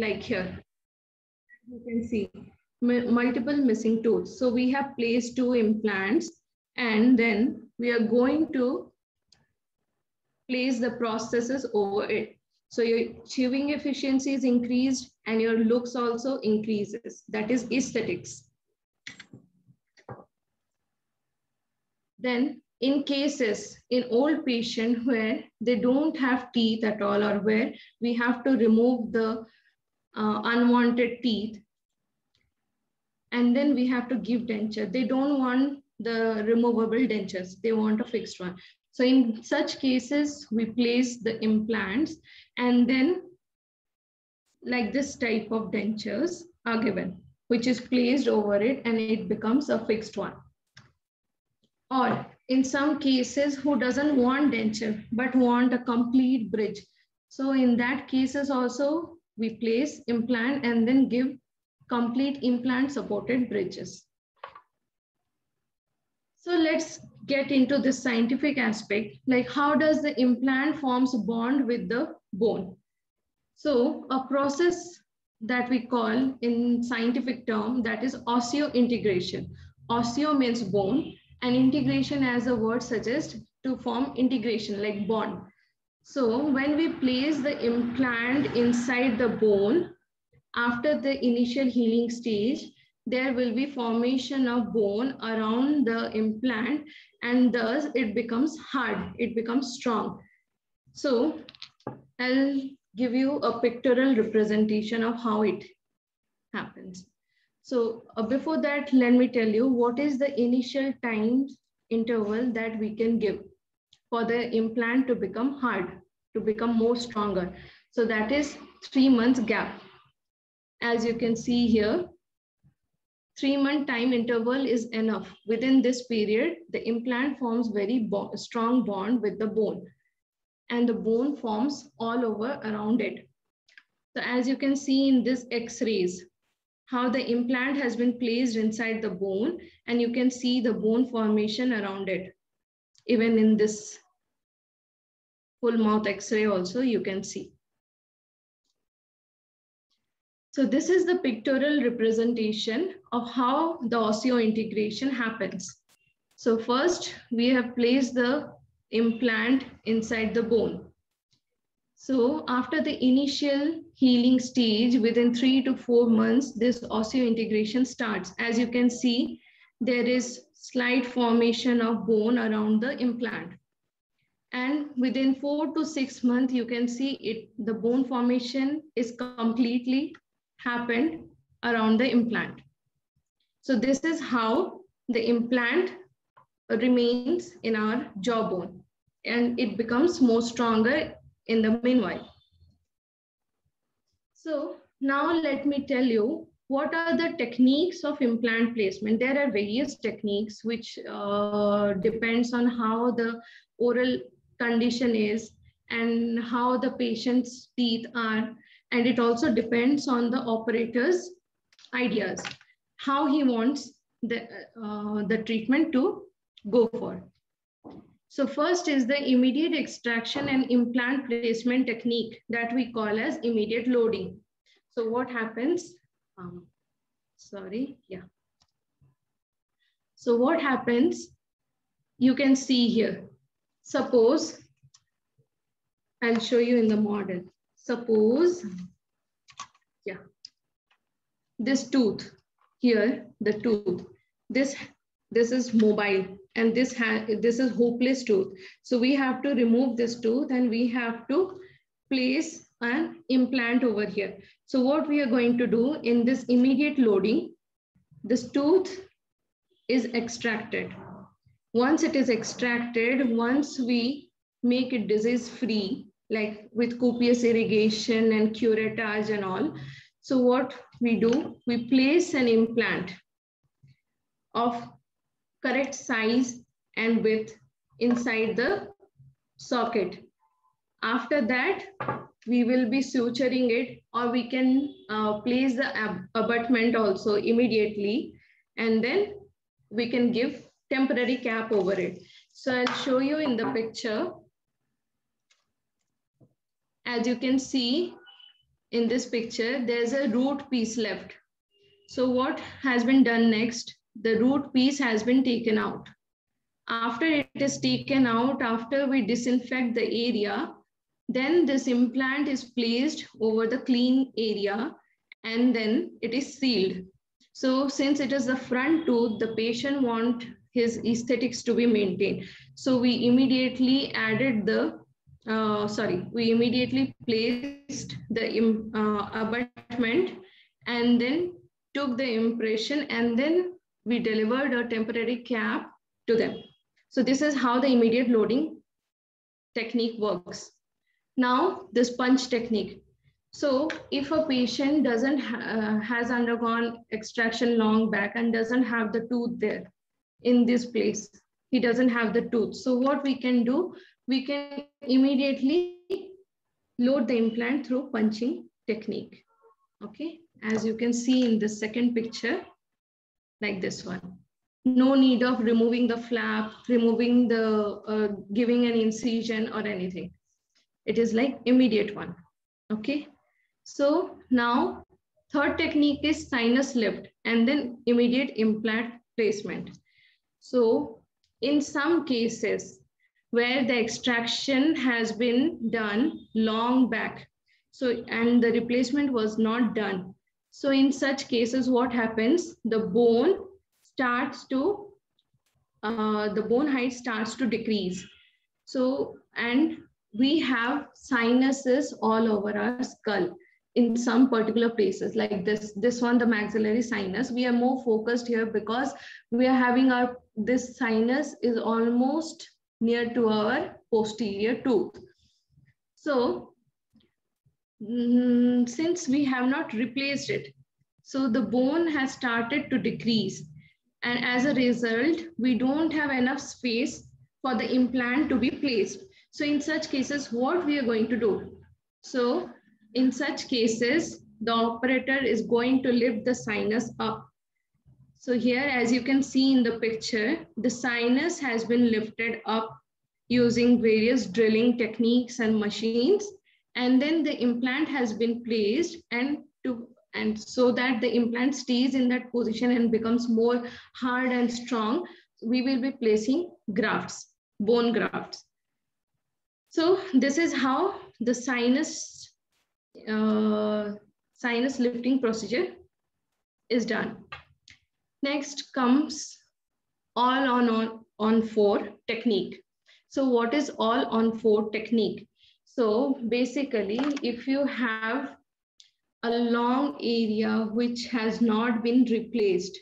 like here. You can see multiple missing tooth. So we have placed 2 implants and then we are going to place the processes over it. So your chewing efficiency is increased and your looks also increases. That is aesthetics. Then in cases in old patient where they don't have teeth at all or where we have to remove the unwanted teeth and then we have to give denture. They don't want the removable dentures. They want a fixed one. So in such cases, we place the implants and then like this type of dentures are given, which is placed over it and it becomes a fixed one. Or in some cases, who doesn't want denture, but want a complete bridge. So in that cases also, we place implant and then give complete implant supported bridges. So let's get into the scientific aspect, like how does the implant forms bond with the bone? So a process that we call in scientific term, that is osseointegration. Osseo means bone and integration, as the word suggests, to form integration like bond. So when we place the implant inside the bone, after the initial healing stage, there will be formation of bone around the implant and thus it becomes hard, it becomes strong. So I'll give you a pictorial representation of how it happens. So before that, let me tell you what is the initial time interval that we can give for the implant to become hard, to become more stronger. So that is 3 months gap. As you can see here, 3-month time interval is enough. Within this period, the implant forms very strong bond with the bone and the bone forms all over around it. So as you can see in this X-rays, how the implant has been placed inside the bone and you can see the bone formation around it. Even in this full mouth X-ray also you can see. So this is the pictorial representation of how the osseointegration happens. So first we have placed the implant inside the bone. So after the initial healing stage, within 3 to 4 months, this osseointegration starts. As you can see, there is slight formation of bone around the implant. And within 4 to 6 months, you can see the bone formation is completely happened around the implant. So this is how the implant remains in our jawbone and it becomes more stronger in the meanwhile. So now let me tell you what are the techniques of implant placement. There are various techniques which depends on how the oral condition is and how the patient's teeth are, and it also depends on the operator's ideas, how he wants the treatment to go for. So first is the immediate extraction and implant placement technique that we call as immediate loading. So what happens? So what happens? You can see here. Suppose, I'll show you in the model. Suppose, this tooth here, the tooth, this is mobile and this is hopeless tooth. So we have to remove this tooth and we have to place an implant over here. So what we are going to do in this immediate loading, this tooth is extracted. Once it is extracted, once we make it disease free, like with copious irrigation and curettage and all. So what we do, we place an implant of correct size and width inside the socket. After that, we will be suturing it, or we can place the abutment also immediately, and then we can give temporary cap over it. So I'll show you in the picture. As you can see, in this picture, there's a root piece left. So what has been done next? The root piece has been taken out. After it is taken out, after we disinfect the area, then this implant is placed over the clean area and then it is sealed. So since it is the front tooth, the patient wants his aesthetics to be maintained. So we immediately added the, we immediately placed the abutment and then took the impression and then we delivered a temporary cap to them. So this is how the immediate loading technique works. Now this punch technique. So if a patient doesn't has undergone extraction long back and doesn't have the tooth there in this place, he doesn't have the tooth. So what we can do, we can immediately load the implant through punching technique. Okay, as you can see in the second picture, like this one. No need of removing the flap, removing the, giving an incision or anything. It is like immediate one, okay? So now third technique is sinus lift and then immediate implant placement. So in some cases where the extraction has been done long back, so and the replacement was not done. So in such cases, what happens? The bone starts to, the bone height starts to decrease. So, and we have sinuses all over our skull in some particular places like this one, the maxillary sinus. We are more focused here because we are having this sinus is almost near to our posterior tooth. So since we have not replaced it, so the bone has started to decrease. And as a result, we don't have enough space for the implant to be placed. So in such cases, what we are going to do? So in such cases, the operator is going to lift the sinus up. So here, as you can see in the picture, the sinus has been lifted up using various drilling techniques and machines. And then the implant has been placed and so that the implant stays in that position and becomes more hard and strong, we will be placing grafts, bone grafts. So this is how the sinus lifting procedure is done. Next comes all on 4 technique. So what is all on 4 technique? So basically, if you have a long area which has not been replaced,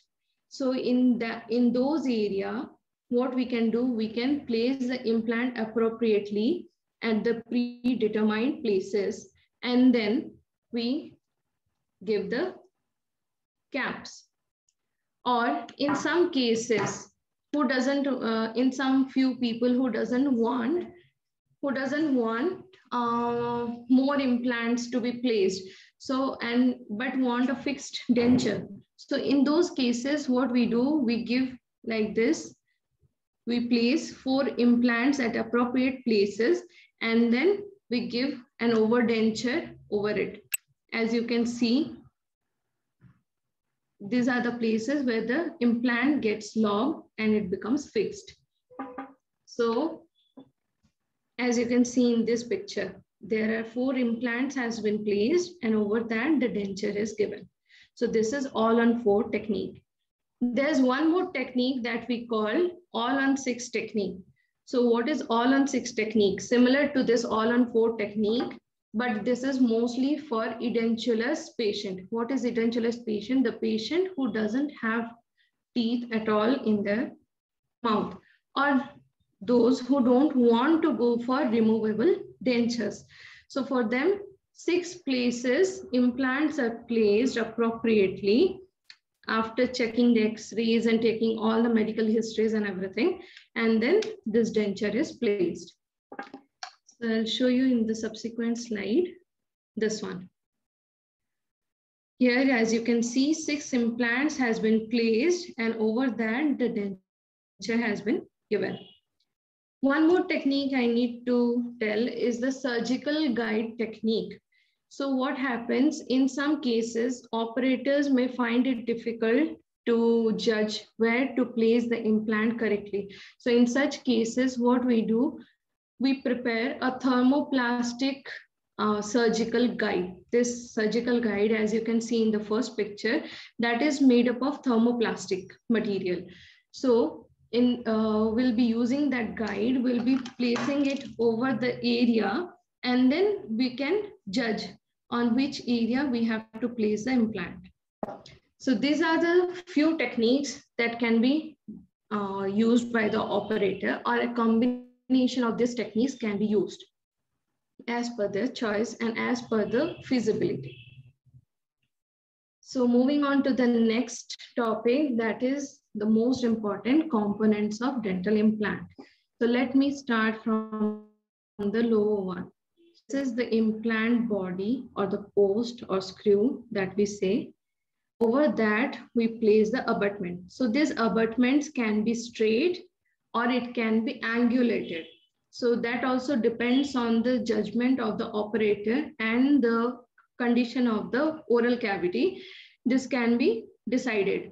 so in those area, what we can do, we can place the implant appropriately at the predetermined places, and then we give the caps. Or in some cases, who doesn't, in some few people who doesn't want more implants to be placed, so but want a fixed denture. So in those cases, what we do, we give like this, we place 4 implants at appropriate places and then we give an overdenture over it. As you can see, these are the places where the implant gets locked and it becomes fixed. So as you can see in this picture, there are 4 implants has been placed and over that the denture is given. So this is all on 4 technique. There's one more technique that we call all on 6 technique. So what is all on 6 technique? Similar to this all on 4 technique, but this is mostly for edentulous patient. What is edentulous patient? The patient who doesn't have teeth at all in their mouth, or those who don't want to go for removable dentures. So for them, 6 places implants are placed appropriately after checking the x-rays and taking all the medical histories and everything, and then this denture is placed. So I'll show you in the subsequent slide, this one. Here, as you can see, 6 implants has been placed and over that the denture has been given. One more technique I need to tell is the surgical guide technique. So what happens in some cases, operators may find it difficult to judge where to place the implant correctly. So in such cases, what we do, we prepare a thermoplastic surgical guide. This surgical guide, as you can see in the first picture, that is made up of thermoplastic material. So we'll be using that guide, we'll be placing it over the area, and then we can judge on which area we have to place the implant. So these are the few techniques that can be used by the operator, or a combination of these techniques can be used as per their choice and as per the feasibility. So moving on to the next topic, that is the most important components of dental implant. So let me start from the lower one. This is the implant body, or the post or screw that we say. Over that, we place the abutment. So these abutments can be straight or it can be angulated. So that also depends on the judgment of the operator and the condition of the oral cavity. This can be decided.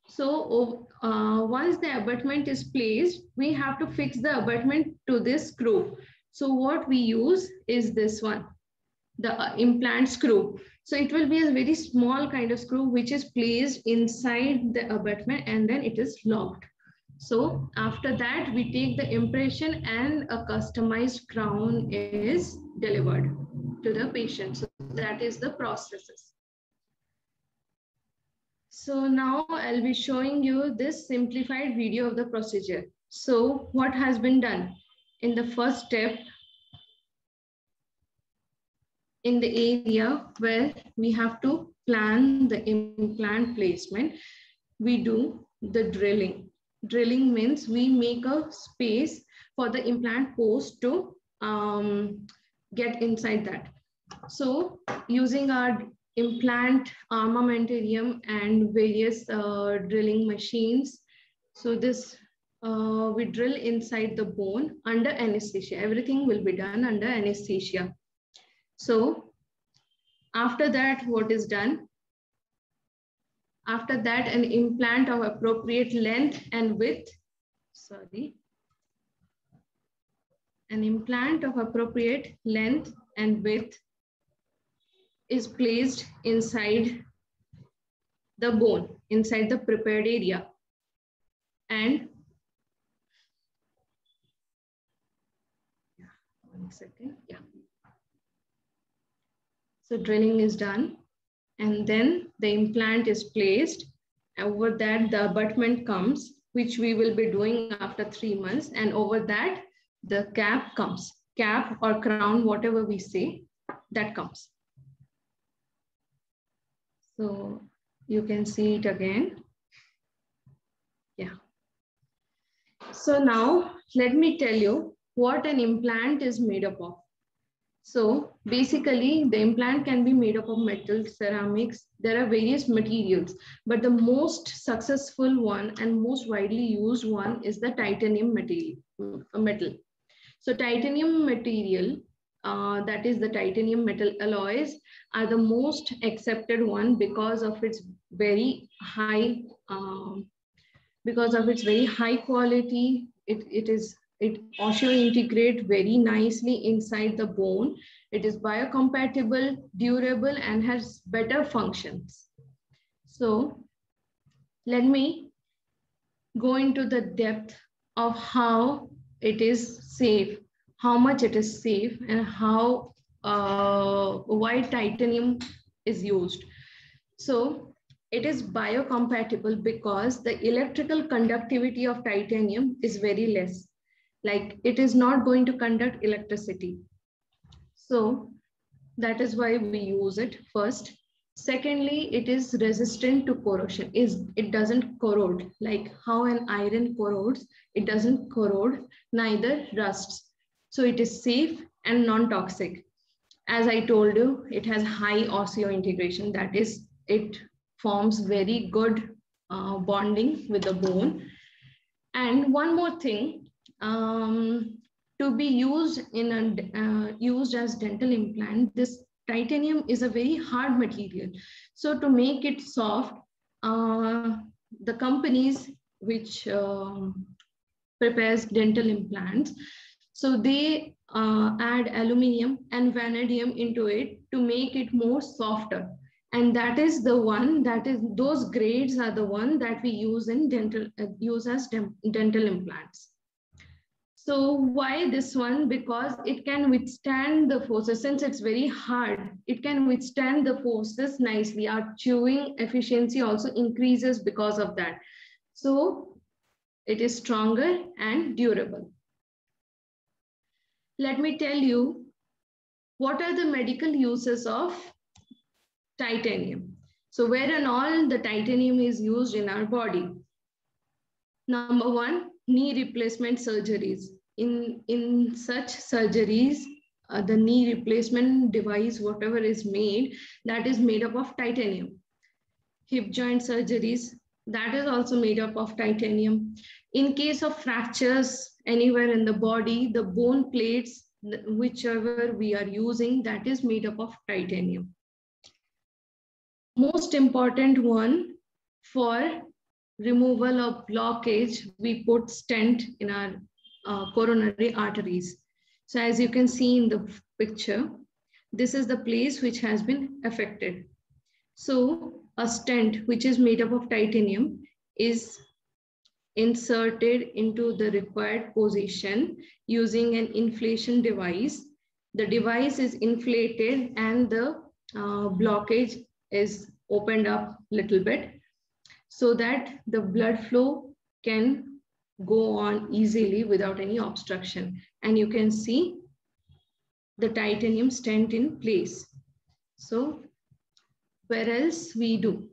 So once the abutment is placed, we have to fix the abutment to this screw. So what we use is this one, the implant screw. So it will be a very small kind of screw which is placed inside the abutment and then it is locked. So after that, we take the impression and a customized crown is delivered to the patient. So that is the processes. So now I'll be showing you this simplified video of the procedure. So what has been done? In the first step, in the area where we have to plan the implant placement, we do the drilling. Drilling means we make a space for the implant post to get inside that. So using our implant armamentarium and various drilling machines, so this we drill inside the bone under anesthesia. Everything will be done under anesthesia. So after that, what is done? After that, an implant of appropriate length and width, an implant of appropriate length and width is placed inside the bone, inside the prepared area. And one second, yeah. So drilling is done. And then the implant is placed. Over that, the abutment comes, which we will be doing after 3 months. And over that, the cap comes. Cap or crown, whatever we say, that comes. So you can see it again. Yeah. So now let me tell you what an implant is made up of. So basically, the implant can be made up of metal, ceramics. There are various materials, but the most successful one and most widely used one is the titanium metal. So titanium material, that is the titanium metal alloys, are the most accepted one because of its very high, quality. It osseointegrate very nicely inside the bone. It is biocompatible, durable, and has better functions. So let me go into the depth of how it is safe, how much it is safe, and how why titanium is used. So it is biocompatible because the electrical conductivity of titanium is very less. Like it is not going to conduct electricity. So that is why we use it first. Secondly, it is resistant to corrosion. It doesn't corrode. Like how an iron corrodes, it doesn't corrode, neither rusts. So it is safe and non-toxic. As I told you, it has high osseointegration. That is, it forms very good bonding with the bone. And one more thing, to be used in used as dental implant, this titanium is a very hard material. So to make it soft, the companies which prepares dental implants, so they add aluminium and vanadium into it to make it more softer. And that is the one, that is, those grades are the one that we use in dental, use as dental implants. So why this one? Because it can withstand the forces. Since it's very hard, it can withstand the forces nicely. Our chewing efficiency also increases because of that. So it is stronger and durable. Let me tell you, what are the medical uses of titanium? So where and all the titanium is used in our body. Number one, knee replacement surgeries. In such surgeries, the knee replacement device, whatever is made, that is made up of titanium. Hip joint surgeries, that is also made up of titanium. In case of fractures anywhere in the body, the bone plates, whichever we are using, that is made up of titanium. Most important one, for removal of blockage, we put stent in our coronary arteries. So as you can see in the picture, this is the place which has been affected. So a stent, which is made up of titanium, is inserted into the required position using an inflation device. The device is inflated and the blockage is opened up a little bit so that the blood flow can go on easily without any obstruction. And you can see the titanium stent in place. So where else we do?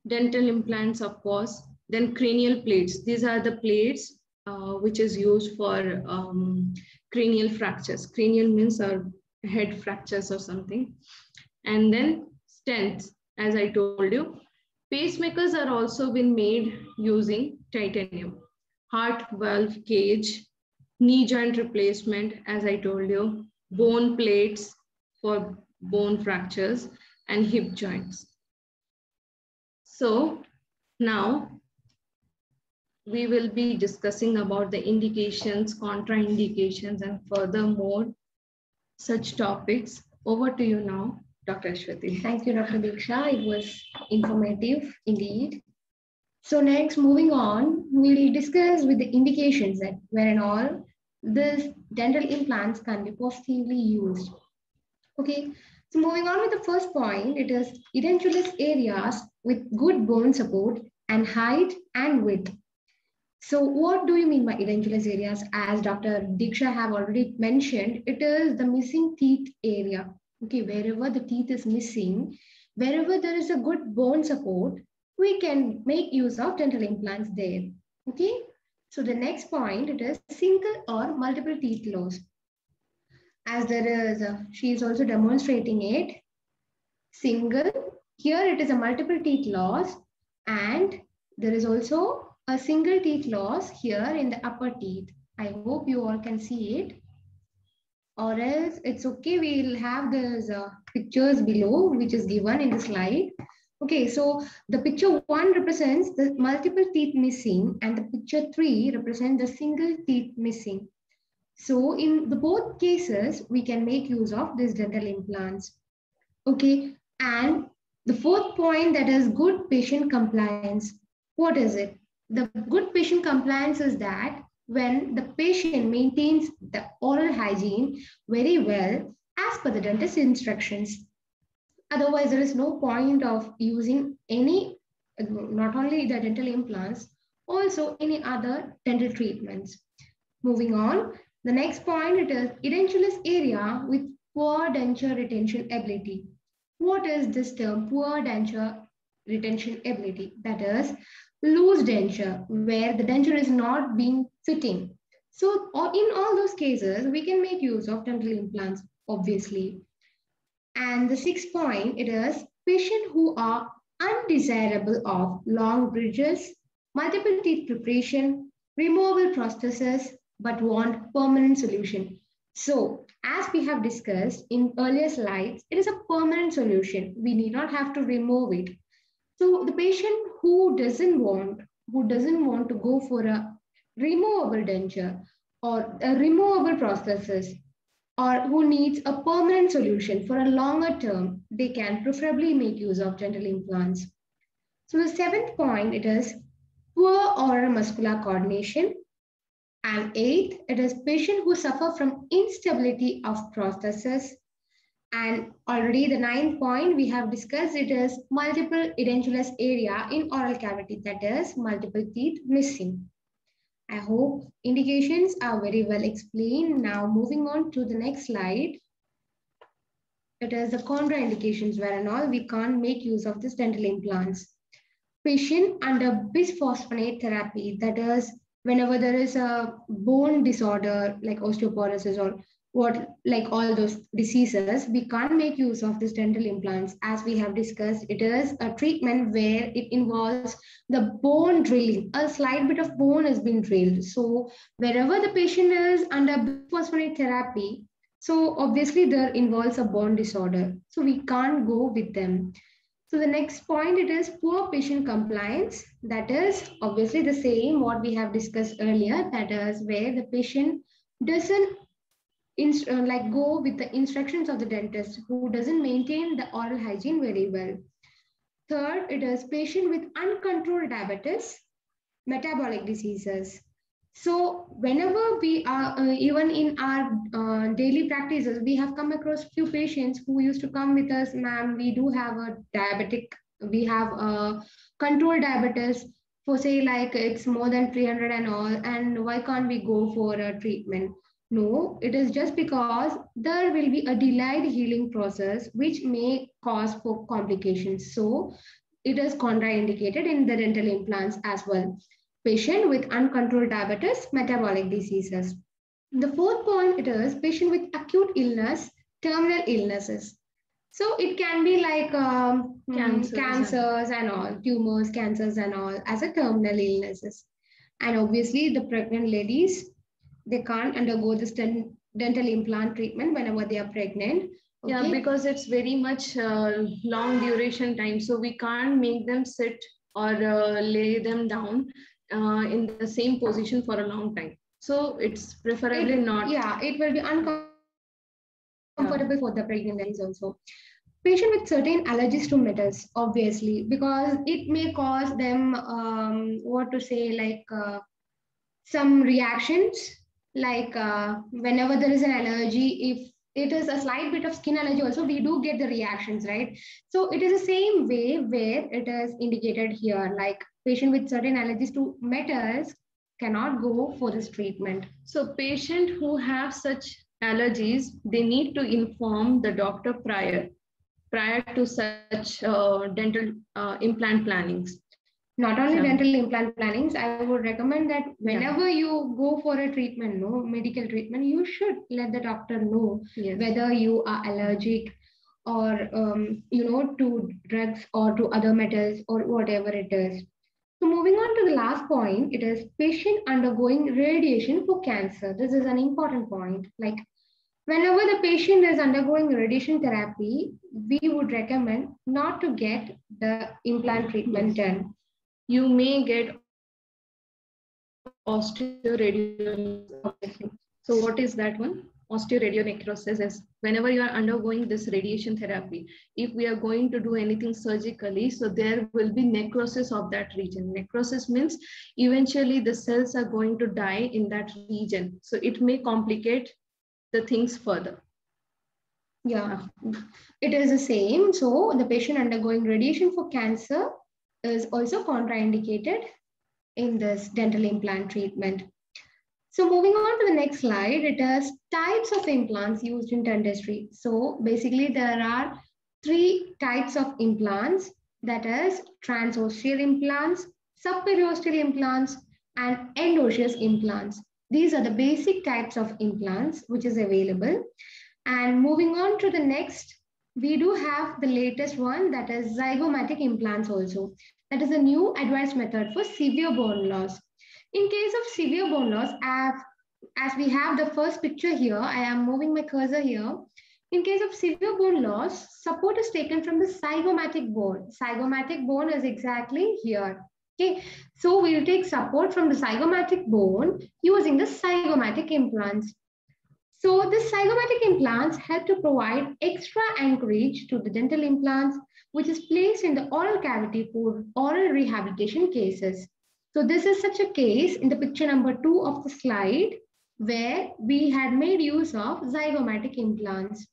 Dental implants, of course. Then cranial plates. These are the plates which is used for cranial fractures. Cranial means our head fractures or something. And then stents, as I told you. Pacemakers are also been made using titanium. Heart valve cage, knee joint replacement, as I told you, bone plates for bone fractures, and hip joints. So now we will be discussing about the indications, contraindications, and furthermore such topics. Over to you now, Dr. Ashwati. Thank you, Dr. Diksha. It was informative indeed. So next, moving on, we'll discuss with the indications that where and all these dental implants can be positively used. Okay, so moving on with the first point, it is edentulous areas with good bone support and height and width. So what do you mean by edentulous areas? As Dr. Diksha have already mentioned, it is the missing teeth area. Okay, wherever the teeth is missing, wherever there is a good bone support, we can make use of dental implants there. Okay, so the next point, it is single or multiple teeth loss. As there is, she is also demonstrating it. Single, here it is a multiple teeth loss, and there is also a single teeth loss here in the upper teeth. I hope you all can see it. Or else it's okay, we'll have those pictures below which is given in the slide. Okay, so the picture 1 represents the multiple teeth missing and the picture 3 represents the single teeth missing. So in the both cases, we can make use of these dental implants. Okay, and the fourth point, that is good patient compliance. What is it? The good patient compliance is that when the patient maintains the oral hygiene very well as per the dentist's instructions. Otherwise, there is no point of using any, not only the dental implants, also any other dental treatments. Moving on, the next point, it is edentulous area with poor denture retention ability. What is this term, poor denture retention ability? That is loose denture, where the denture is not being fitting. So in all those cases, we can make use of dental implants, obviously. And the sixth point, it is patients who are undesirable of long bridges, multiple teeth preparation, removable prosthesis, but want permanent solution. So As we have discussed in earlier slides, it is a permanent solution. We need not have to remove it. So the patient who doesn't want to go for a removable denture or a removable prosthesis, or who needs a permanent solution for a longer term, they can preferably make use of dental implants. So the seventh point, it is poor oral muscular coordination. And eighth, it is patient who suffer from instability of prosthesis. And already the ninth point we have discussed, it is multiple edentulous area in oral cavity, that is multiple teeth missing. I hope indications are very well explained. Now moving on to the next slide. It is the contraindications where and all we can't make use of this dental implants. Patient under bisphosphonate therapy, that is whenever there is a bone disorder like osteoporosis or what, like all those diseases, we can't make use of this dental implants. As we have discussed, it is a treatment where it involves the bone drilling. A slight bit of bone has been drilled. So wherever the patient is under bisphosphonate therapy, so obviously there involves a bone disorder. So we can't go with them. So the next point, it is poor patient compliance. That is obviously the same what we have discussed earlier. That is where the patient doesn't go with the instructions of the dentist, who doesn't maintain the oral hygiene very well. Third, it is patient with uncontrolled diabetes, metabolic diseases. So whenever we are, even in our daily practices, we have come across few patients who used to come with us, ma'am, we do have a diabetic, we have a controlled diabetes for say like it's more than 300 and all, and why can't we go for a treatment? No, it is just because there will be a delayed healing process which may cause for complications. So it is contraindicated in the dental implants as well. Patient with uncontrolled diabetes, metabolic diseases. The fourth point, it is patient with acute illness, terminal illnesses. So it can be like cancers and all, tumors, cancers and all as a terminal illnesses. And obviously the pregnant ladies, they can't undergo this dental implant treatment whenever they are pregnant. Okay? Yeah, because it's very much long duration time. So we can't make them sit or lay them down in the same position for a long time. So it's preferably not. Yeah, it will be uncomfortable for the pregnant ladies also. Patient with certain allergies to metals, obviously, because it may cause them, some reactions, like whenever there is an allergy, if it is a slight bit of skin allergy also, we do get the reactions, right? So it is the same way where it is indicated here, like patient with certain allergies to metals cannot go for this treatment. So patient who have such allergies, they need to inform the doctor prior to such dental implant plannings. Not only dental implant plannings, I would recommend that whenever you go for a treatment, medical treatment, you should let the doctor know whether you are allergic or, to drugs or to other metals or whatever it is. So moving on to the last point, it is patient undergoing radiation for cancer. This is an important point. Like whenever the patient is undergoing radiation therapy, we would recommend not to get the implant treatment done. You may get osteoradionecrosis. So what is that one? Osteoradionecrosis is whenever you are undergoing this radiation therapy, if we are going to do anything surgically, so there will be necrosis of that region. Necrosis means eventually the cells are going to die in that region. So it may complicate the things further. Yeah, it is the same. So the patient undergoing radiation for cancer is also contraindicated in this dental implant treatment. So moving on to the next slide, it is types of implants used in dentistry. So basically there are 3 types of implants, that is transosseous implants, subperiosteal implants, and endosseous implants. These are the basic types of implants which is available. And moving on to the next, we do have the latest one, that is zygomatic implants also. That is a new advanced method for severe bone loss. In case of severe bone loss, I have as we have the first picture here, I am moving my cursor here. In case of severe bone loss, support is taken from the zygomatic bone. Zygomatic bone is exactly here. Okay, so we'll take support from the zygomatic bone using the zygomatic implants. So the zygomatic implants help to provide extra anchorage to the dental implants, which is placed in the oral cavity for oral rehabilitation cases. So this is such a case in the picture number 2 of the slide, where we had made use of zygomatic implants.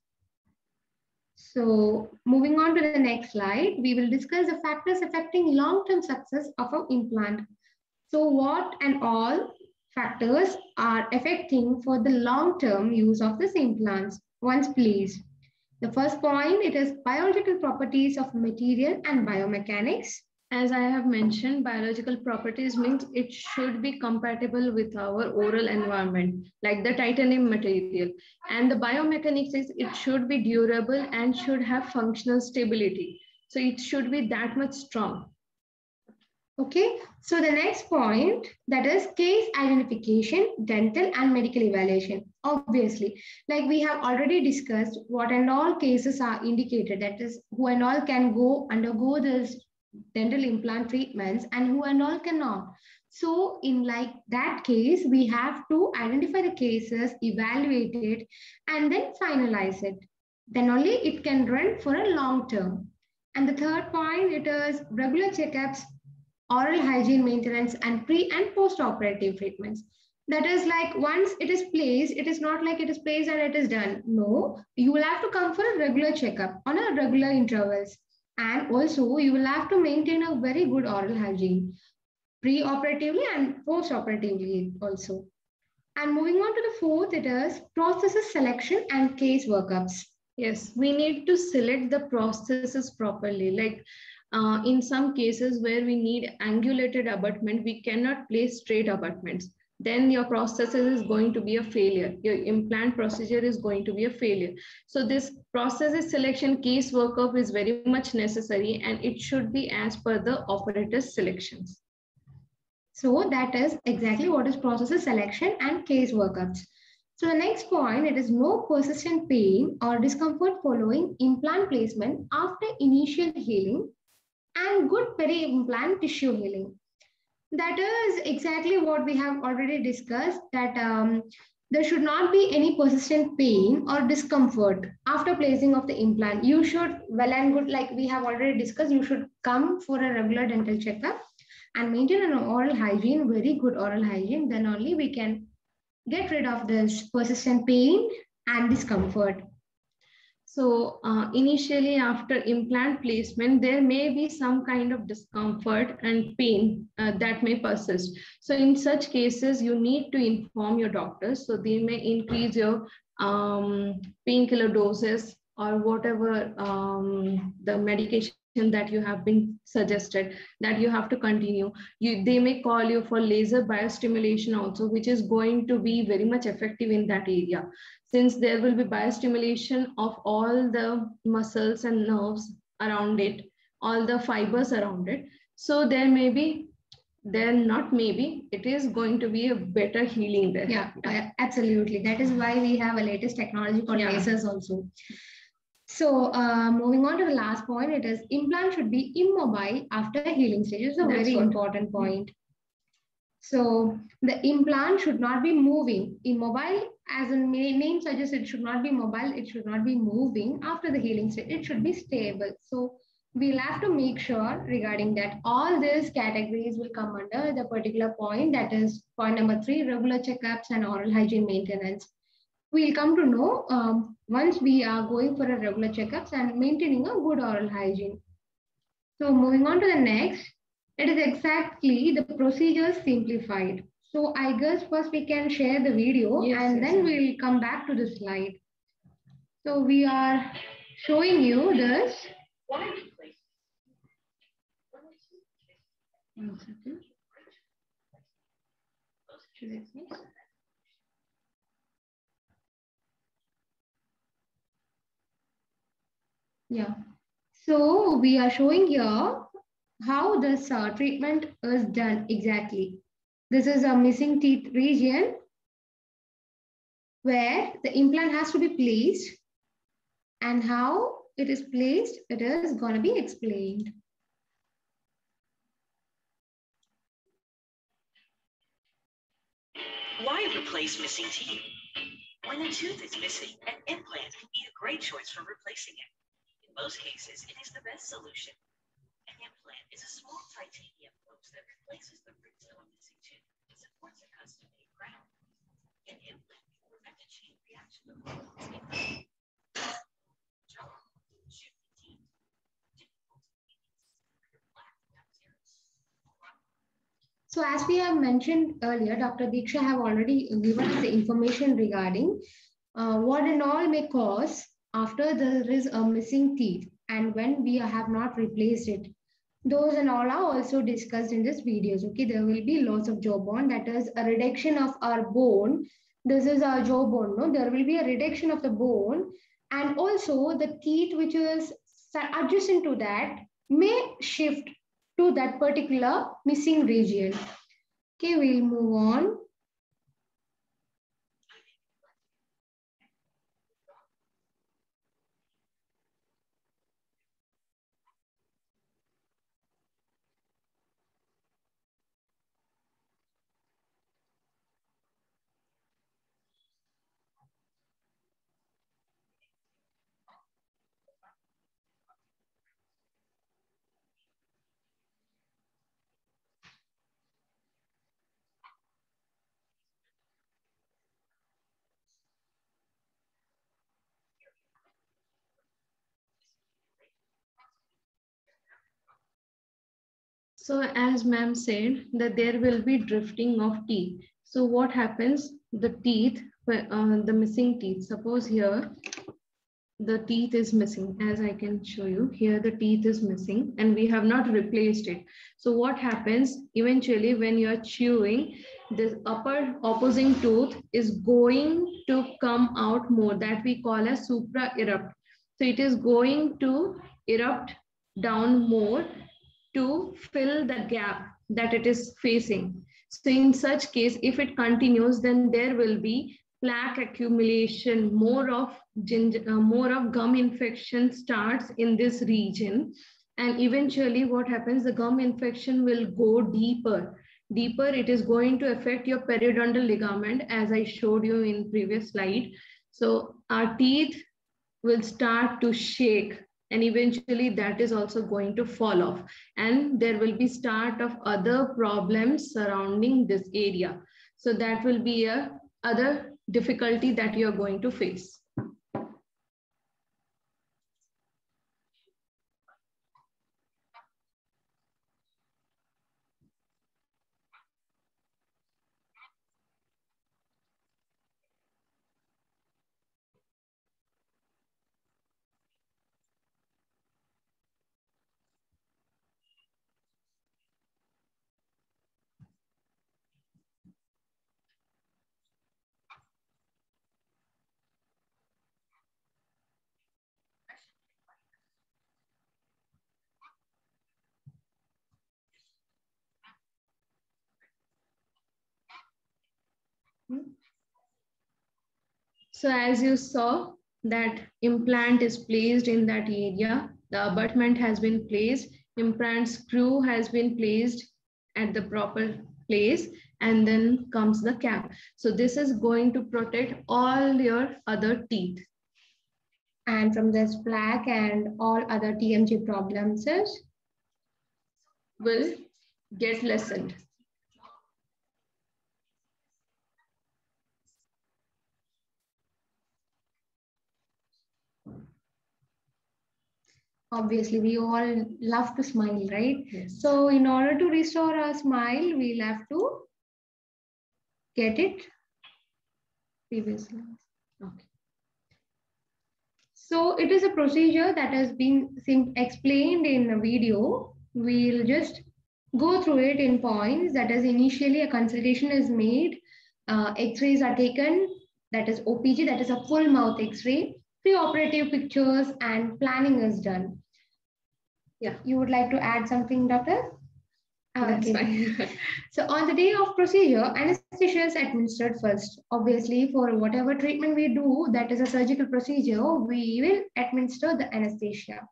So moving on to the next slide, we will discuss the factors affecting long-term success of an implant. So what and all factors are affecting for the long-term use of these implants? Once please. The first point, it is biological properties of material and biomechanics. As I have mentioned, biological properties means it should be compatible with our oral environment, like the titanium material. And the biomechanics is it should be durable and should have functional stability. So it should be that much strong. Okay, so the next point, that is case identification, dental and medical evaluation. Obviously, like we have already discussed, what and all cases are indicated, that is who and all can go undergo this dental implant treatments and who and all cannot. So in like that case, we have to identify the cases, evaluate it, and then finalize it. Then only it can run for a long term. And the third point, it is regular checkups, oral hygiene maintenance, and pre and post-operative treatments. That is like once it is placed, it is not like it is placed and it is done. No, you will have to come for a regular checkup on a regular intervals. And also you will have to maintain a very good oral hygiene, pre-operatively and post-operatively also. And moving on to the fourth, it is processes selection and case workups. Yes, we need to select the processes properly. Like in some cases where we need angulated abutment, we cannot place straight abutments. Then your process is going to be a failure. Your implant procedure is going to be a failure. So this processes selection case workup is very much necessary, and it should be as per the operator's selections. So that is exactly what is processes selection and case workups. So the next point, it is no persistent pain or discomfort following implant placement after initial healing and good peri-implant tissue healing. That is exactly what we have already discussed, that there should not be any persistent pain or discomfort after placing of the implant. You should, well and good, like we have already discussed, you should come for a regular dental checkup and maintain an oral hygiene, very good oral hygiene. Then only we can get rid of this persistent pain and discomfort. So initially after implant placement, there may be some kind of discomfort and pain that may persist. So in such cases, you need to inform your doctors. So they may increase your painkiller doses or whatever the medication that you have been suggested that you have to continue. They may call you for laser biostimulation also, which is going to be very much effective in that area, since there will be biostimulation of all the muscles and nerves around it, all the fibers around it. So there may be, it is going to be a better healing there. Yeah, absolutely. That is why we have a latest technology for lasers also. So moving on to the last point, it is implant should be immobile after healing stage. It's a very important point. So the implant should not be moving. Immobile, as the name suggests, it should not be mobile. It should not be moving after the healing stage. It should be stable. So we'll have to make sure regarding that all these categories will come under the particular point. That is point number 3, regular checkups and oral hygiene maintenance. We'll come to know once we are going for a regular checkups and maintaining a good oral hygiene. So moving on to the next, it is exactly the procedure simplified. So I guess first we can share the video then we'll come back to the slide. So we are showing you this. 1 second. Should I see? Yeah. So we are showing here how this treatment is done exactly. This is a missing teeth region. where the implant has to be placed, and how it is placed, it is going to be explained. Why replace missing teeth? When a tooth is missing, an implant can be a great choice for replacing it. In most cases, it is the best solution. An implant is a small titanium post that replaces the roots of a missing tooth and supports a custom-made crown. An implant can prevent a chain reaction of teeth. So as we have mentioned earlier, Dr. Diksha have already given us the information regarding what and all may cause after there is a missing teeth and when we have not replaced it. Those and all are also discussed in this videos. Okay, there will be loss of jawbone, that is a reduction of our bone. This is our jawbone, no? There will be a reduction of the bone, and also the teeth which is adjacent to that may shift to that particular missing region. Okay, we'll move on. So as ma'am said that there will be drifting of teeth. So what happens? The teeth, the missing teeth. Suppose here the teeth is missing, as I can show you. Here the teeth is missing and we have not replaced it. So what happens eventually when you are chewing, this upper opposing tooth is going to come out more, that we call as supra erupt. So it is going to erupt down more to fill the gap that it is facing. So in such case, if it continues, then there will be plaque accumulation, more of gum infection starts in this region. And eventually what happens, the gum infection will go deeper. Deeper, it is going to affect your periodontal ligament, as I showed you in previous slide. So our teeth will start to shake, and eventually that is also going to fall off, and there will be start of other problems surrounding this area. So that will be a other difficulty that you are going to face. So as you saw, that implant is placed in that area, the abutment has been placed, implant screw has been placed at the proper place, and then comes the cap. So this is going to protect all your other teeth. And from this plaque and all other TMJ problems will get lessened. Obviously, we all love to smile, right? Yes. So in order to restore our smile, we'll have to get it previously. Okay. So it is a procedure that has been explained in a video. We'll just go through it in points. That is, initially a consultation is made, x-rays are taken, that is OPG, that is a full mouth x-ray, pre-operative pictures, and planning is done. Yeah, you would like to add something, doctor? That's Okay. fine. So on the day of procedure, anesthesia is administered first. Obviously, for whatever treatment we do, that is a surgical procedure, we will administer the anesthesia.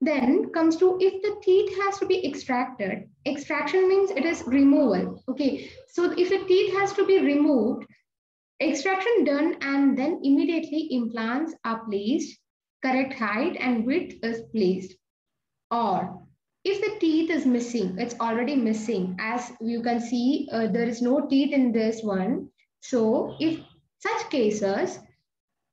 Then comes to if the teeth has to be extracted. Extraction means it is removal. Okay. So if the teeth has to be removed, extraction done and then immediately implants are placed, correct height and width is placed. Or if the teeth is missing, it's already missing. As you can see, there is no teeth in this one. So if such cases,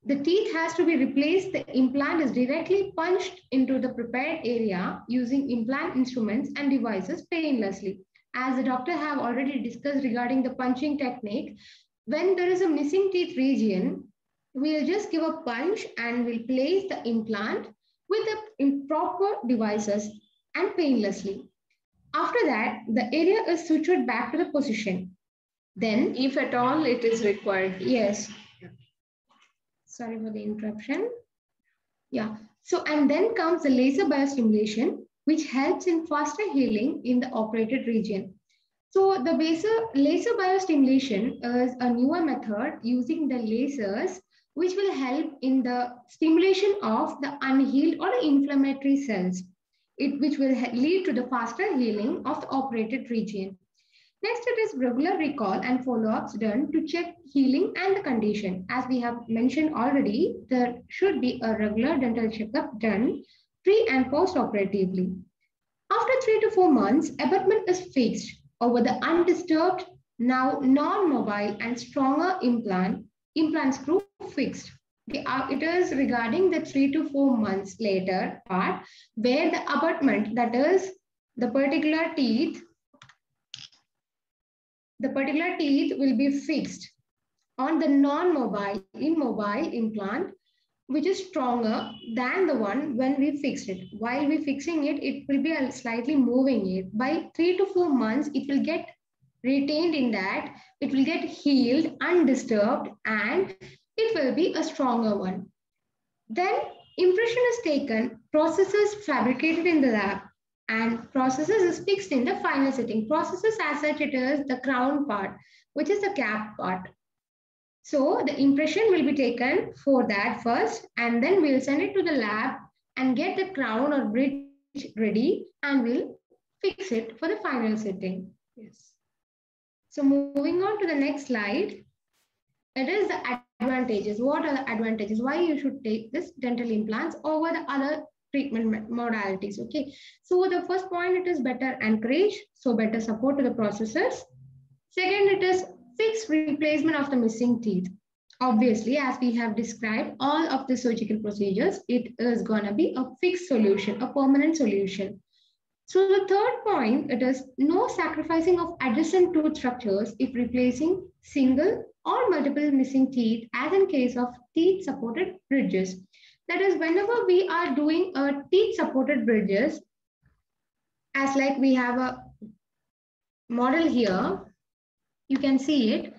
the teeth has to be replaced, the implant is directly punched into the prepared area using implant instruments and devices painlessly. As the doctor have already discussed regarding the punching technique, when there is a missing teeth region, we'll just give a punch and we'll place the implant with the proper devices and painlessly. After that, the area is sutured back to the position. Then, If at all it is required. yes. Sorry for the interruption. Yeah. So, and then comes the laser biostimulation, which helps in faster healing in the operated region. So the laser biostimulation is a newer method using the lasers, which will help in the stimulation of the unhealed or inflammatory cells, which will lead to the faster healing of the operated region. Next, it is regular recall and follow-ups done to check healing and the condition. As we have mentioned already, there should be a regular dental checkup done pre and post-operatively. After 3 to 4 months, abutment is fixed over the undisturbed, now non-mobile and stronger implant screw fixed. It is regarding the 3 to 4 months later part where the abutment, that is the particular teeth will be fixed on the non-mobile, immobile implant, which is stronger than the one when we fixed it. While we fixing it, it will be slightly moving it. By 3 to 4 months, it will get retained in that, it will get healed, undisturbed, and it will be a stronger one. Then impression is taken, processes fabricated in the lab, and processes is fixed in the final setting. Processes as such, it is the crown part, which is the cap part. So the impression will be taken for that first, and then we'll send it to the lab and get the crown or bridge ready, and we'll fix it for the final setting. Yes. So moving on to the next slide, it is the advantages. What are the advantages? Why you should take this dental implants over the other treatment modalities? Okay. So the first point, it is better anchorage, so better support to the processes. Second, it is fixed replacement of the missing teeth. Obviously, as we have described all of the surgical procedures, it is gonna be a fixed solution, a permanent solution. So the third point, it is no sacrificing of adjacent tooth structures if replacing single or multiple missing teeth, as in case of teeth supported bridges. That is, whenever we are doing a teeth supported bridges, as like we have a model here, you can see it.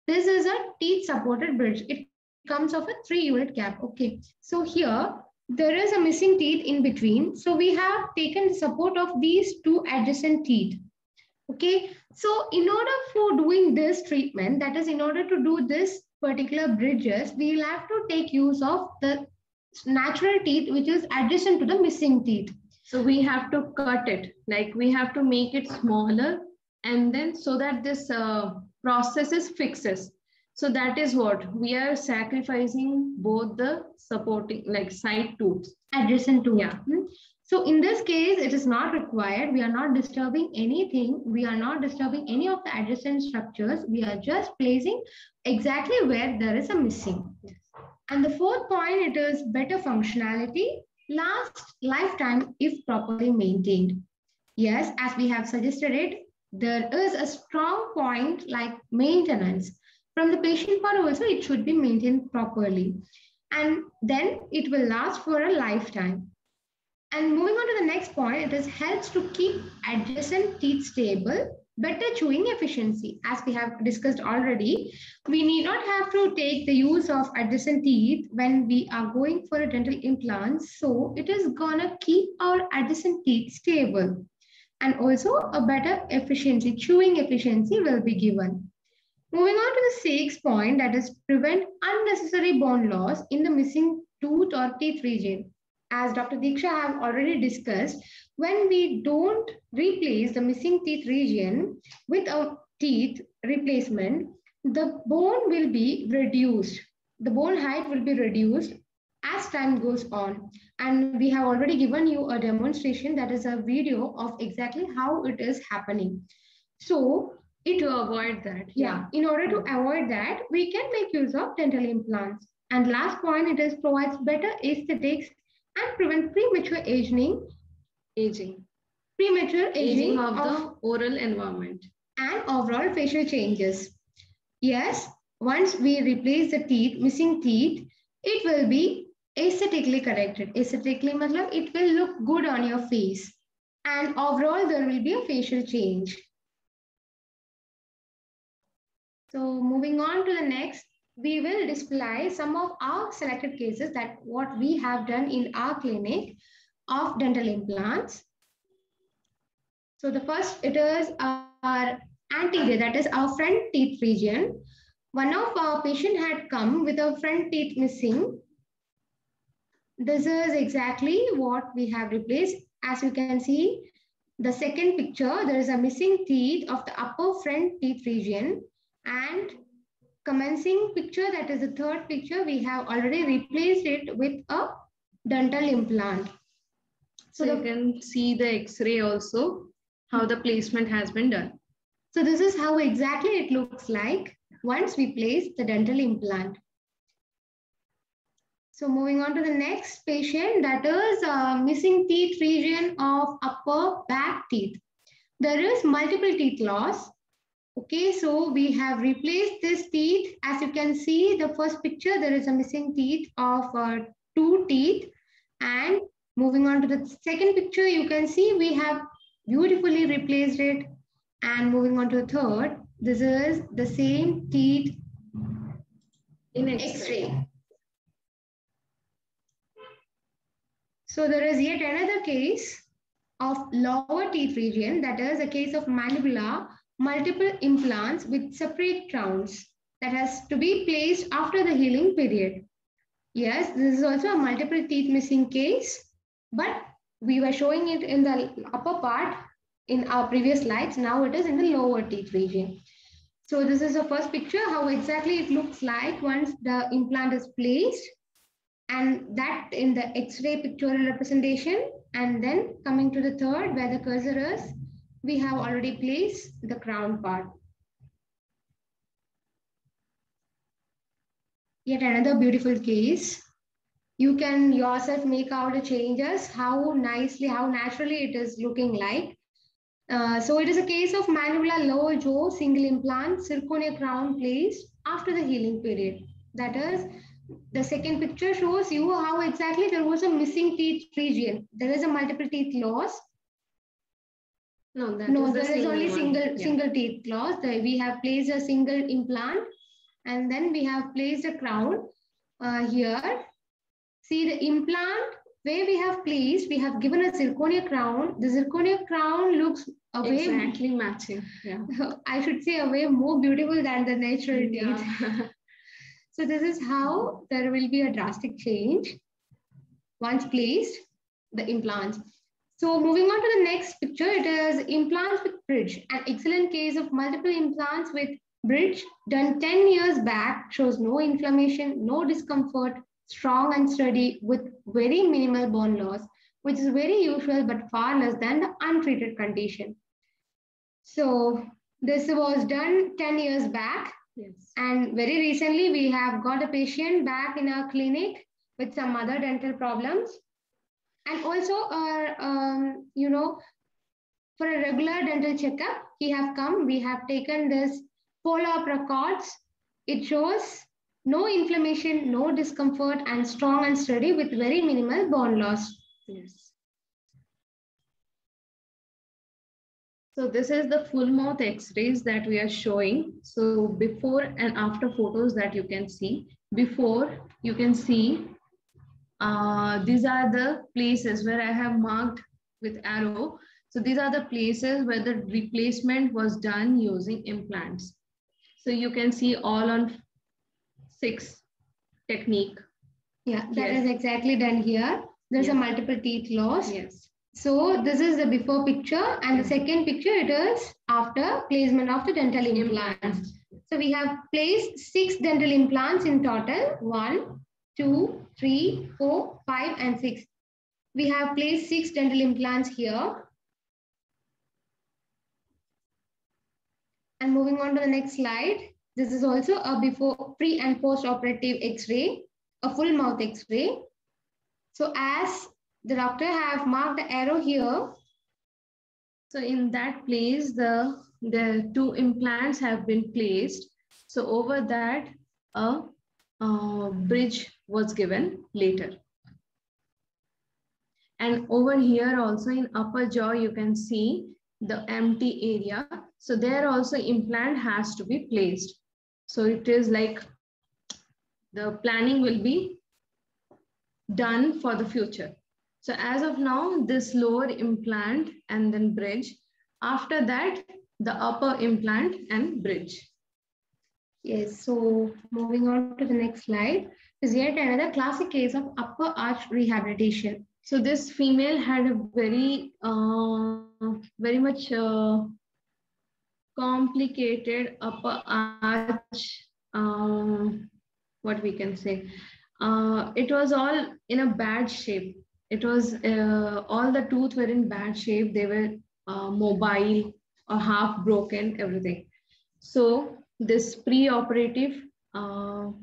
This is a teeth supported bridge. It comes of a 3-unit cap. Okay. So here there is a missing teeth in between. So we have taken the support of these two adjacent teeth. Okay. So in order for doing this treatment, that is in order to do this particular bridges, we will have to take use of the natural teeth, which is adjacent to the missing teeth. So we have to cut it, like we have to make it smaller, and then so that this process is fixes. So that is what we are sacrificing, both the supporting like side tooths. Adjacent to, yeah. So in this case, it is not required. We are not disturbing anything. We are not disturbing any of the adjacent structures. We are just placing exactly where there is a missing. Yes. And the fourth point, it is better functionality, last lifetime if properly maintained. Yes, as we have suggested it, there is a strong point like maintenance. From the patient part also, it should be maintained properly. And then it will last for a lifetime. And moving on to the next point, it helps to keep adjacent teeth stable, better chewing efficiency. As we have discussed already, we need not have to take the use of adjacent teeth when we are going for a dental implant. So it is gonna keep our adjacent teeth stable. and also a better efficiency, chewing efficiency will be given. Moving on to the sixth point, that is prevent unnecessary bone loss in the missing tooth or teeth region. As Dr. Diksha have already discussed, when we don't replace the missing teeth region with a teeth replacement, the bone will be reduced. The bone height will be reduced as time goes on. And we have already given you a demonstration, that is a video of exactly how it is happening. So, to avoid that. Yeah, in order to avoid that, we can make use of dental implants. And last point, it is provides better aesthetics and prevent premature aging. Premature aging of the oral environment. And overall facial changes. Yes, once we replace the teeth, missing teeth, it will be aesthetically corrected. Aesthetically, it will look good on your face. And overall, there will be a facial change. So moving on to the next, we will display some of our selected cases that what we have done in our clinic of dental implants. So the first, it is our anterior, that is our front teeth region. One of our patient had come with a front teeth missing. This is exactly what we have replaced. As you can see, the second picture, there is a missing teeth of the upper front teeth region. And commencing picture, that is the third picture, we have already replaced it with a dental implant. So you can see the X-ray also, how the placement has been done. So this is how exactly it looks like once we place the dental implant. So moving on to the next patient, that is missing teeth region of upper back teeth. There is multiple teeth loss. Okay, so we have replaced this teeth. As you can see, the first picture, there is a missing teeth of 2 teeth. And moving on to the second picture, you can see we have beautifully replaced it. And moving on to the third, this is the same teeth in X-ray. So there is yet another case of lower teeth region, that is a case of mandibular multiple implants with separate crowns that has to be placed after the healing period. Yes, this is also a multiple teeth missing case, but we were showing it in the upper part in our previous slides. Now it is in the lower teeth region. So this is the first picture, how exactly it looks like once the implant is placed, and that in the X-ray pictorial representation. And then coming to the third, where the cursor is, we have already placed the crown part. Yet another beautiful case. You can yourself make out the changes, how nicely, how naturally it is looking like. So it is a case of mandibular lower jaw single implant zirconia crown placed after the healing period. That is, the second picture shows you how exactly there was a missing teeth region. There is a multiple teeth loss. No, there is only single teeth loss. We have placed a single implant, and then we have placed a crown here. See the implant where we have placed, we have given a zirconia crown. The zirconia crown looks exactly matching. Yeah. I should say a way more beautiful than the natural teeth. So this is how there will be a drastic change once placed the implants. So moving on to the next picture, it is implants with bridge. An excellent case of multiple implants with bridge done 10 years back, shows no inflammation, no discomfort, strong and steady with very minimal bone loss, which is very usual but far less than the untreated condition. So this was done 10 years back. Yes. And very recently we have got a patient back in our clinic with some other dental problems. And also, for a regular dental checkup, he have come. We have taken this follow-up records. It shows no inflammation, no discomfort, and strong and steady with very minimal bone loss. Yes. So this is the full mouth X-rays that we are showing. So before and after photos that you can see. Before, you can see these are the places where I have marked with arrow. So these are the places where the replacement was done using implants. So you can see all on 6 technique. Yeah, that is exactly done here. There's a multiple teeth loss. Yes. So this is the before picture, and the second picture it is after placement of the dental implants. So we have placed 6 dental implants in total. 1, 2, 3, 4, 5, and 6. We have placed 6 dental implants here. And moving on to the next slide. This is also a before, pre and post operative X-ray, a full mouth X-ray. So as the doctor have marked the arrow here. So in that place, the 2 implants have been placed. So over that, a bridge was given later. And over here also in upper jaw, you can see the empty area. So there also implant has to be placed. So it is like the planning will be done for the future. So as of now, this lower implant and then bridge. After that, the upper implant and bridge. Yes, so moving on to the next slide is yet another classic case of upper arch rehabilitation. So this female had a very much complicated upper arch, what we can say. It was all in a bad shape. It was all the tooth were in bad shape. They were mobile or half broken, everything. So this pre-operative full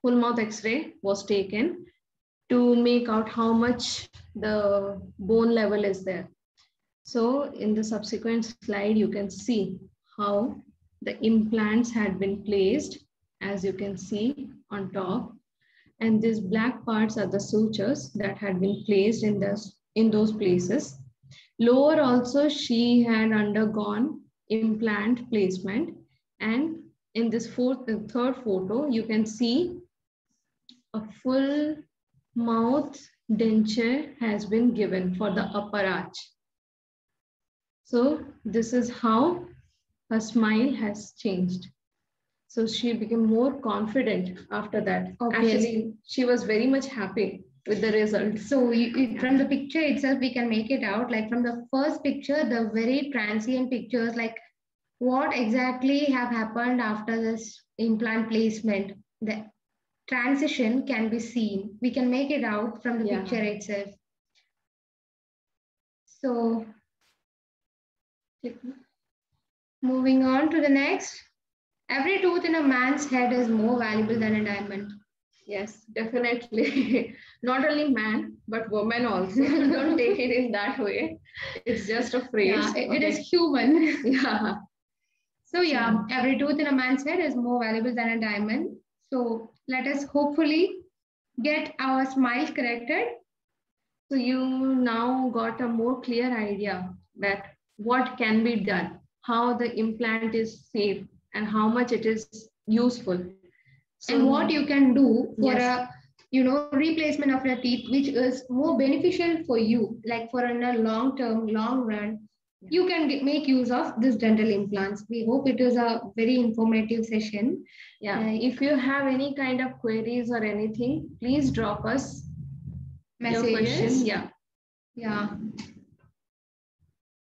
mouth X-ray was taken to make out how much the bone level is there. So in the subsequent slide, you can see how the implants had been placed, as you can see on top. And these black parts are the sutures that had been placed in those places. Lower also, she had undergone implant placement. And in this third photo, you can see a full mouth denture has been given for the upper arch. So this is how her smile has changed. So she became more confident after that. Obviously. Actually, she was very much happy with the result. So from the picture itself, we can make it out. Like from the first picture, the very transient pictures, like what exactly have happened after this implant placement. The transition can be seen. We can make it out from the picture itself. So moving on to the next. Every tooth in a man's head is more valuable than a diamond. Yes, definitely. Not only man, but women also. Don't take it in that way. It's just a phrase. Yeah, it is human. Yeah. So yeah, every tooth in a man's head is more valuable than a diamond. So let us hopefully get our smile corrected. So you now got a more clear idea that what can be done, how the implant is safe, and how much it is useful. So, and what you can do for a replacement of your teeth, which is more beneficial for you, like for a long term, long run. You can make use of this dental implants. We hope it is a very informative session. Yeah. If you have any kind of queries or anything, please drop us messages. Your question. Yeah. Yeah.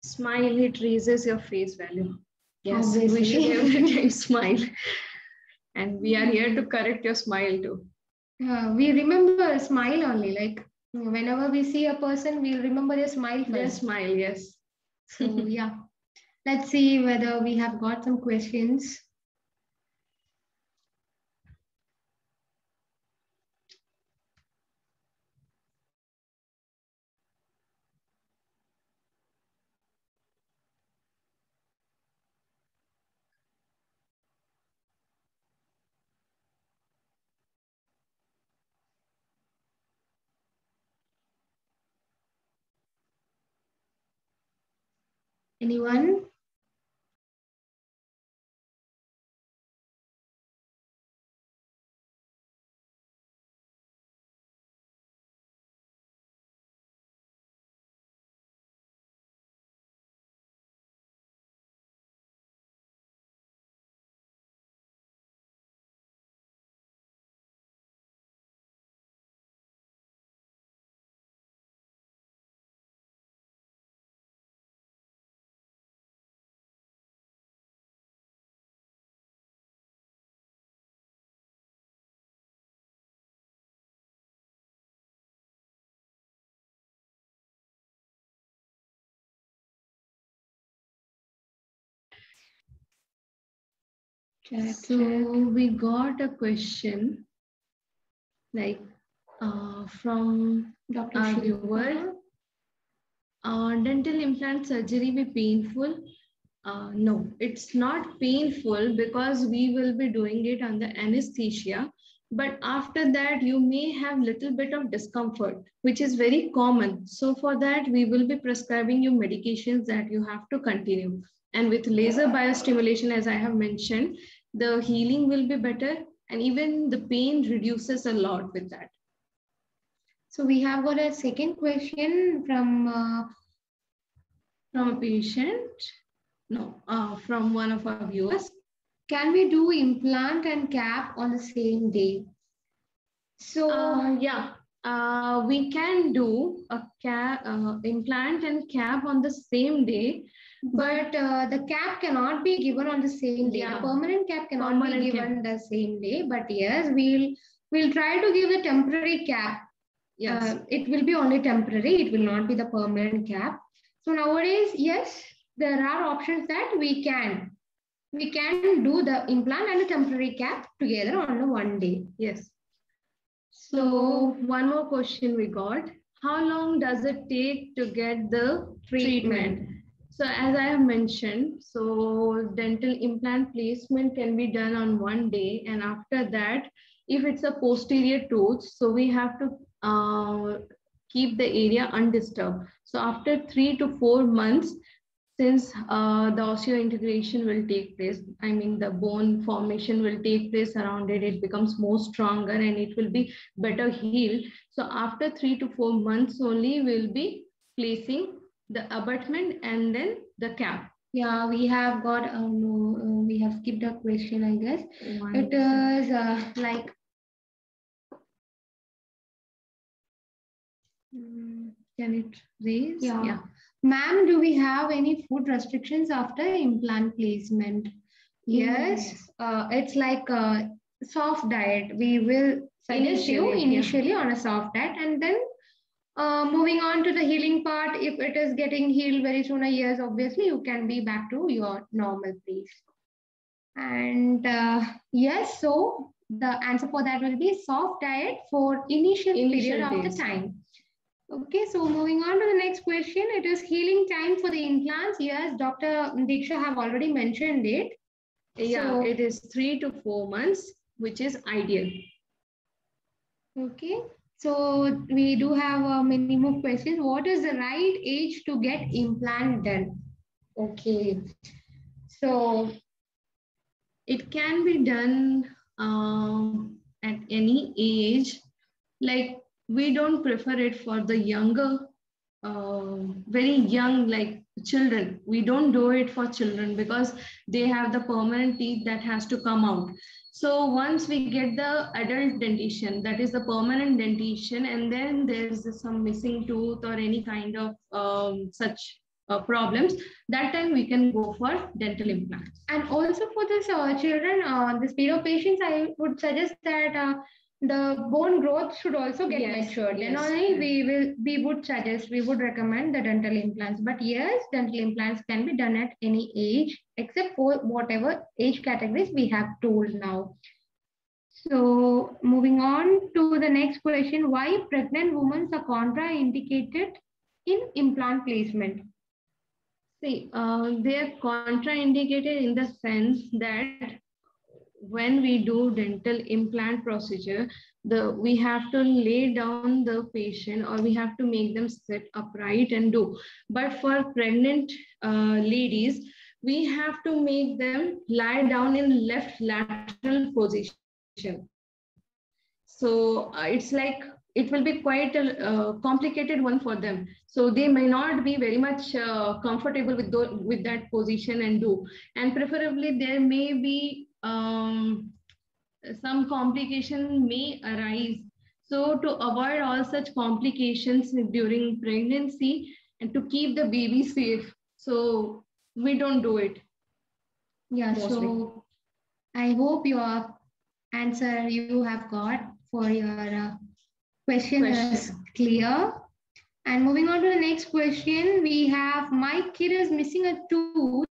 Smile, it raises your face value. Yes, obviously. We should every time smile. And we are here to correct your smile too. We remember a smile only. Like whenever we see a person, we remember their smile first. Their smile, yes. So yeah, let's see whether we have got some questions. Anyone? So we got a question like from Dr. our Shilpa. viewer. Dental implant surgery be painful? No, it's not painful because we will be doing it under anesthesia. But after that, you may have little bit of discomfort, which is very common. So for that, we will be prescribing you medications that you have to continue. And with laser biostimulation, as I have mentioned, the healing will be better and even the pain reduces a lot with that. So we have got a second question from a patient. No, from one of our viewers. Can we do implant and cap on the same day? So yeah, we can do a implant and cap on the same day, but the cap cannot be given on the same day. Yeah. The permanent cap cannot be given the same day. But yes, we'll try to give the temporary cap. Yes, it will be only temporary. It will not be the permanent cap. So nowadays, yes, there are options that we can do the implant and the temporary cap together on the one day. Yes. So one more question we got. How long does it take to get the treatment? So as I have mentioned, so dental implant placement can be done on one day. And after that, if it's a posterior tooth, so we have to keep the area undisturbed. So after 3 to 4 months, since the osseointegration will take place, I mean the bone formation will take place around it, it becomes more stronger and it will be better healed. So after 3 to 4 months only, we'll be placing the abutment and then the cap. Yeah, we have got, we have skipped a question, I guess. It is like, can it raise? Yeah. Ma'am, do we have any food restrictions after implant placement? Yes, it's like a soft diet. We will suggest you initially on a soft diet, and then moving on to the healing part. If it is getting healed very soon, yes, obviously you can be back to your normal place. And yes, so the answer for that will be soft diet for initial period of the time. Okay, so moving on to the next question. It is healing time for the implants. Yes, Dr. Diksha have already mentioned it. Yeah, so, it is 3 to 4 months, which is ideal. Okay, so we do have many more questions. What is the right age to get implant done? Okay, so it can be done at any age. Like, we don't prefer it for the younger, very young, like children. We don't do it for children because they have the permanent teeth that has to come out. So once we get the adult dentition, that is the permanent dentition, and then there's some missing tooth or any kind of such problems, that time we can go for dental implants. And also for this children, the speed of patients, I would suggest that the bone growth should also get matured. Then only we would recommend the dental implants. But yes, dental implants can be done at any age except for whatever age categories we have told now. So moving on to the next question, why pregnant women are contraindicated in implant placement? See, they are contraindicated in the sense that when we do dental implant procedure, we have to lay down the patient or we have to make them sit upright and do. But for pregnant ladies, we have to make them lie down in left lateral position. So it's like, it will be quite a complicated one for them. So they may not be very much comfortable with that position and do. And preferably there may be some complication may arise. So to avoid all such complications during pregnancy and to keep the baby safe, so we don't do it. Yeah, mostly. So I hope your answer you have got for your question is clear. And moving on to the next question, we have, my kid is missing a tooth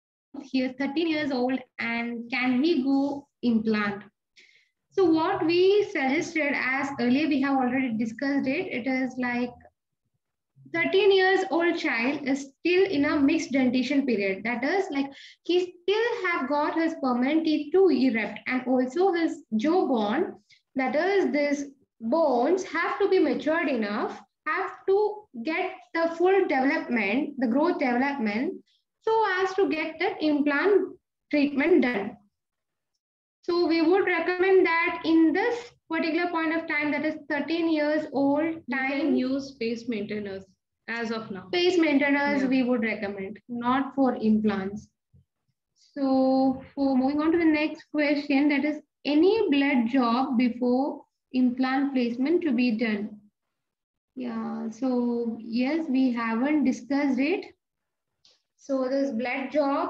He is 13 years old and can he go implant? So what we suggested, as earlier we have already discussed it, it is like 13 years old child is still in a mixed dentition period. That is like he still have got his permanent teeth to erect, and also his jawbone, that is this bones have to be matured enough, have to get the full development, the growth development, so as to get that implant treatment done. So we would recommend that in this particular point of time, that is 13 years old You time, can use space maintainers as of now. space maintainers Yeah. we would recommend, not for implants. So for moving on to the next question, that is any blood job before implant placement to be done? Yeah, so yes, we haven't discussed it. So this blood job,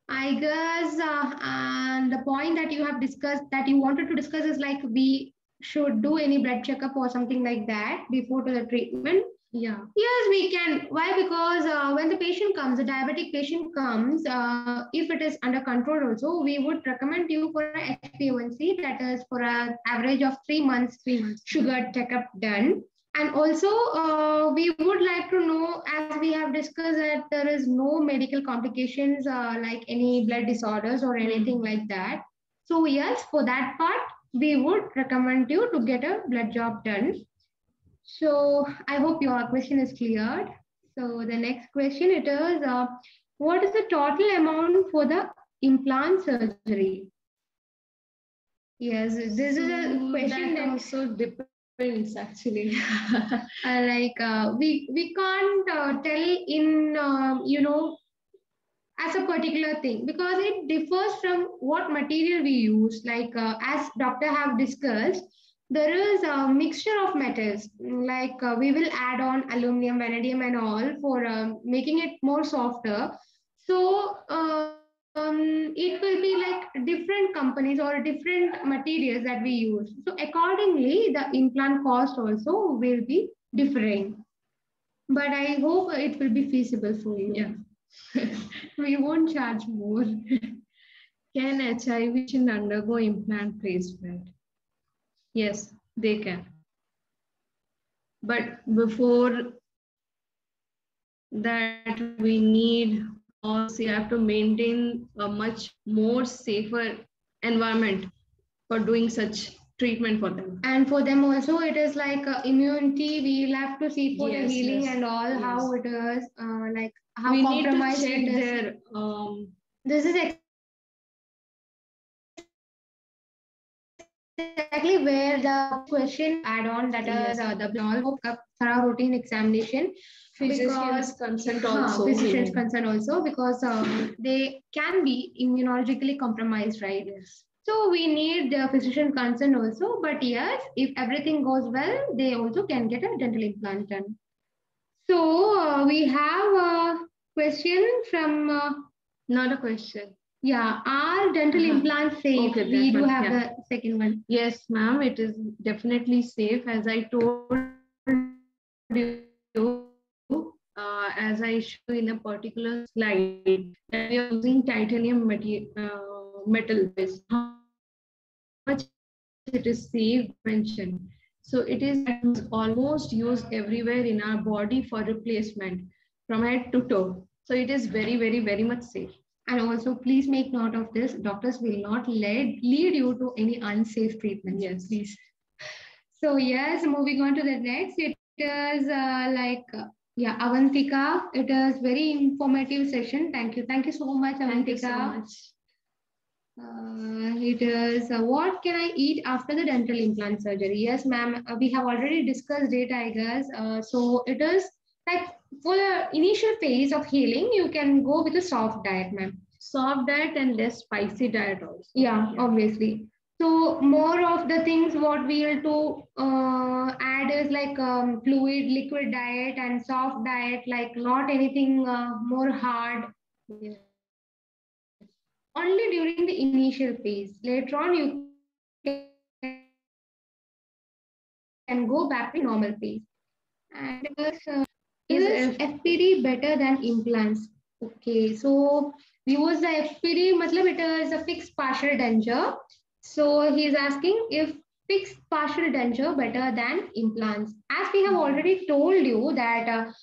I guess, and the point that you have discussed, that you wanted to discuss, is like we should do any blood checkup or something like that before to the treatment. Yeah. Yes, we can. Why? Because when the patient comes, the diabetic patient comes, if it is under control also, we would recommend you for a HbA1c, that is for an average of 3 months, sugar checkup done. And also, we would like to know, as we have discussed, that there is no medical complications like any blood disorders or anything like that. So yes, for that part, we would recommend you to get a blood job done. So I hope your question is cleared. So the next question it is, what is the total amount for the implant surgery? Yes, this is a question that that also depends actually. we can't tell in as a particular thing, because it differs from what material we use. Like as doctor have discussed, there is a mixture of metals, like we will add on aluminum, vanadium and all for making it more softer. So it will be like different companies or different materials that we use. So accordingly, the implant cost also will be differing. But I hope it will be feasible for you. Yeah. We won't charge more. Can HIV patient undergo implant placement? Yes, they can. But before that, we need also you have to maintain a much more safer environment for doing such treatment for them. And for them also, it is like immunity. We'll have to see for the Yes, healing yes, and all, yes. how it is, like how We need to compromised check it is. their This is exactly where the question add on, that is Yes. the all thorough routine examination. physician's consent also. Physician's consent also, because they can be immunologically compromised, right? Yes. So we need the physician consent also. But yes, if everything goes well, they also can get a dental implant done. So we have a question from. Not a question. Yeah, are dental implants safe? Okay, we that do one, have yeah. the second one. Yes, ma'am, it is definitely safe. As I told you, as I show in a particular slide, that we are using titanium metal. How much it is safe mentioned. So it is almost used everywhere in our body for replacement from head to toe. So it is very, very, very much safe. And also, please make note of this. Doctors will not lead you to any unsafe treatments. Yes, please. So yes, moving on to the next, it is yeah, Avantika. It is very informative session. Thank you. Thank you so much, Avantika. Thank you so much. It is what can I eat after the dental implant surgery? Yes, ma'am. We have already discussed it, I guess. So it is like for the initial phase of healing, you can go with a soft diet, ma'am. Soft diet and less spicy diet also. Yeah, obviously. So more of the things what we will to add is like fluid, liquid diet and soft diet, like not anything more hard. Yeah. Only during the initial phase. Later on, you can go back to normal phase. And is FPD better than implants? Okay, so we use the FPD, matlab it is a fixed partial denture. So he is asking if fixed partial denture better than implants. As we have already told you that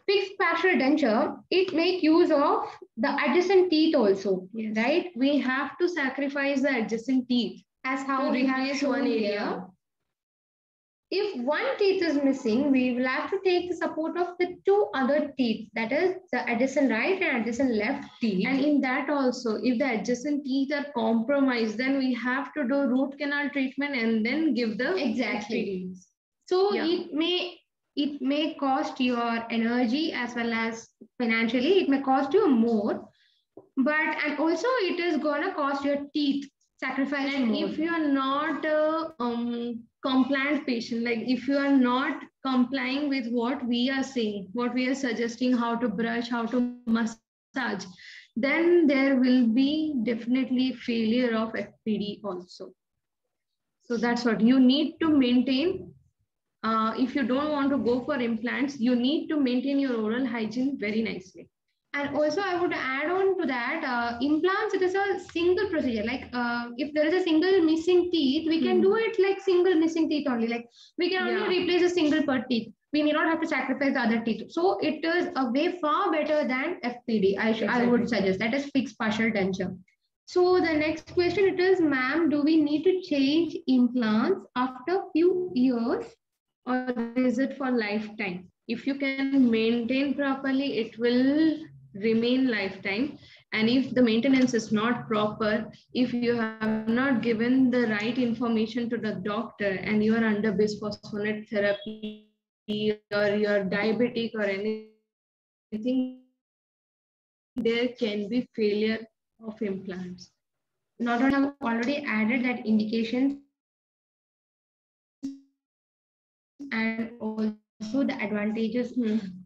fixed partial denture, it make use of the adjacent teeth also, Yes. right? We have to sacrifice the adjacent teeth As how to we have replace shown one area. here. If one teeth is missing, we will have to take the support of the two other teeth, that is the adjacent right and adjacent left teeth. And in that also, if the adjacent teeth are compromised, then we have to do root canal treatment and then give the Exactly. FPDs. So Yeah. it may cost your energy as well as financially, it may cost you more, and also it is gonna cost your teeth, sacrificing And more. if you are not a compliant patient, like if you are not complying with what we are saying, what we are suggesting, how to brush, how to massage, then there will be definitely failure of FPD also. So that's what you need to maintain. If you don't want to go for implants, you need to maintain your oral hygiene very nicely. And also I would add on to that, implants, it is a single procedure. Like if there is a single missing teeth, we can do it like single missing teeth only. Like we can only replace a single per teeth. We may not have to sacrifice the other teeth. So it is a way far better than FPD. I would suggest that is fixed partial denture. So the next question it is, ma'am, do we need to change implants after few years? Or is it for lifetime? If you can maintain properly, it will remain lifetime. And if the maintenance is not proper, if you have not given the right information to the doctor and you are under bisphosphonate therapy or you're diabetic or anything, there can be failure of implants. Not only have already added that indications and also the advantages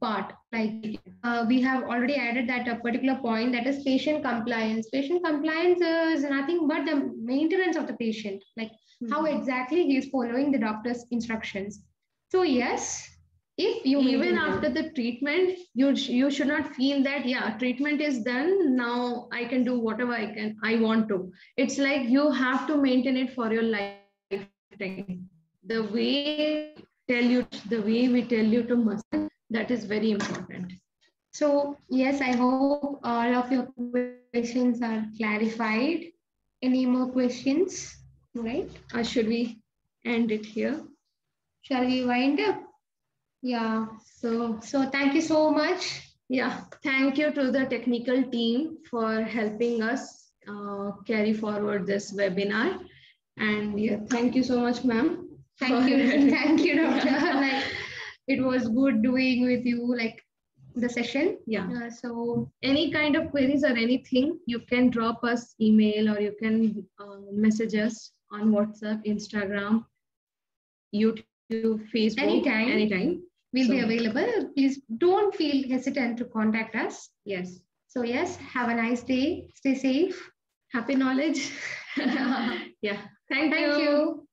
part. Like we have already added that a particular point, that is patient compliance. Patient compliance is nothing but the maintenance of the patient, like how exactly he is following the doctor's instructions. So yes, if you even after the treatment, you should not feel that treatment is done, now I can do whatever I want to. It's like you have to maintain it for your lifetime. The way we tell you to massage, that is very important. So yes, I hope all of your questions are clarified. Any more questions? Right? Or should we end it here? Shall we wind up? Yeah. So thank you so much. Yeah, thank you to the technical team for helping us carry forward this webinar. And thank you so much, ma'am. Thank you. Thank you, doctor. Like, it was good doing with you, like the session. Yeah. So any kind of queries or anything, you can drop us email or you can message us on WhatsApp, Instagram, YouTube, Facebook. Anytime. We'll be available. Please don't feel hesitant to contact us. Yes. So yes, have a nice day. Stay safe. Happy knowledge. Yeah. Thank you.